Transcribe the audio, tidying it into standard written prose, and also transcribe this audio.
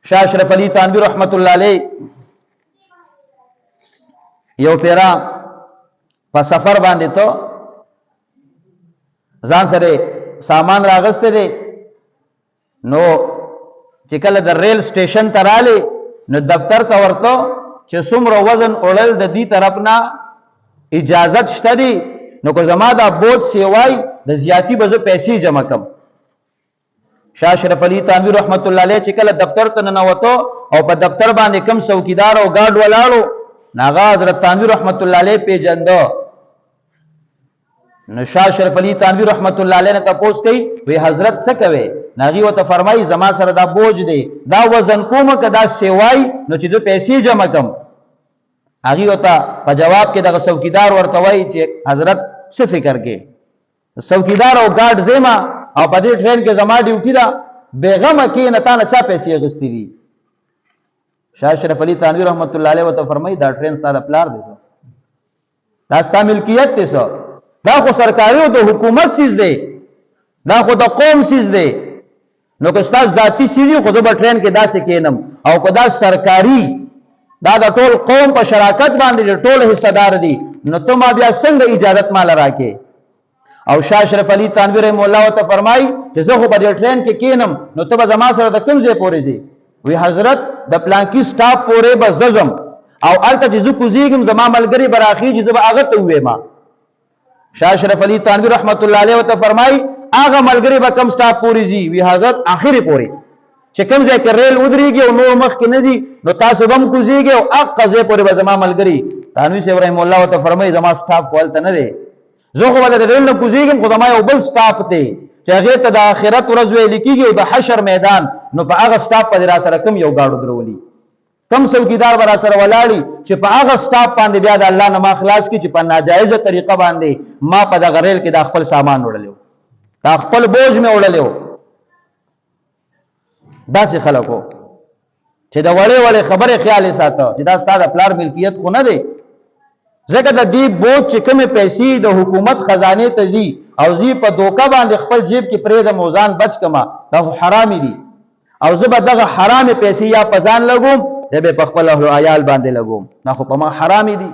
شاه اشرف علي تھانوی رحمت الله علیه یو پیرا په سفر باندې ته ځان سره سامان راغسته دي نو چې کله د ریل سټیشن ته رالی نو دفتر ته ورته چې څومره وزن اړل د دې طرف نه اجازت شته دي نو کو زما دا بوج سیوای د زیاتی به پیسې جمع کم. شاه اشرف علي تھانوی رحمت الله علیه چې کله دفتر ته ننوتو او په دفتر باندې کم څوکیدار او ګارد ولاړو ناغا حضرت تھانوی رحمت الله علیه پیجندو نو شاه اشرف علي تھانوی رحمت الله علیه نه تاسو کوي وی حضرت څه کوي ناغي وته فرمایي زما سره دا بوج دی دا وزن کوم کدا سیوای نو چې زه پیسې جمع کم. هغه وته په جواب کې دغه څوکیدار ورته وایي چې حضرت څه فکر کې څوکیدار او ګارد زما او په دې ټرین کې زما ډیوټي دا بیغمه کې نه تا نه چا پیسې غستې دي. شاه اشرف علي تھانوی رحمت الله علیه وته فرمایي دا ټرین ستاسو پلار دی دا ستاسو ملکیت دی دا خو سرکاري او د حکومت چیز دی دا خو د قوم چیز دی نو که ستاسو ذاتی چیز خو زه به ټرین کې داسې کینم او که دا سرکاري دا د ټول قوم په شراکت باندې ټول حصہ دار دي نو ته ما بیا څنګه اجازت مال راکې. او شاه اشرف علي تھانوی رحم الله ته فرمای چې زه خو په دې ټرین کې کینم نو ته به زما سره د کوم ځای پورې ځي وی حضرت د پلانکی سټاپ پورې به ززم او الته چې زه کوزیږم زما ملګری براخي چې زه به هغه ته وېما. شاه اشرف علي تھانوی رحمت الله علیه ته فرمای هغه ملګری به کم سټاپ پورې ځي وی حضرت اخري پورې چې کوم ځای کې ریل ودرېږي او نو مخ کې نه ځي نو تاسو هم کوزیږي او اق قضې پورې به زما ملګری تھانوی صاحب رحم الله ته فرمای زما سټاپ کولته نه دی زه خو به د ریل نه کوزیږم خو زما یو بل سټاپ دی چې هغه ته د آخرت ورځ ویل کېږي او د حشر میدان نو په هغه سټاپ په را سره کوم یو گاډو درولي کم څوکیدار برا سره ولاړی چې په هغه سټاپ باندې بیا د الله نه ما خلاص کی چې په ناجایزه طریقه باندې ما په دغه ریل کې د خپل سامان وړلو دا خپل بوج مې وړلو. داسې خلکو چې د وړې وړې خبره خیال ساته چې دا ستاسو پلار ملکیت خو نه دی ځکه د دې بوج چې کومه پیسې د حکومت خزانه ته ځي او زی په دوکا باندې خپل جیب کې پرې د موزان بچ کما دا حرام دي او زه به دغه حرام پیسې یا پزان لګوم د به په خپل اهل عیال باندې لګوم نه خو په ما حرام دي.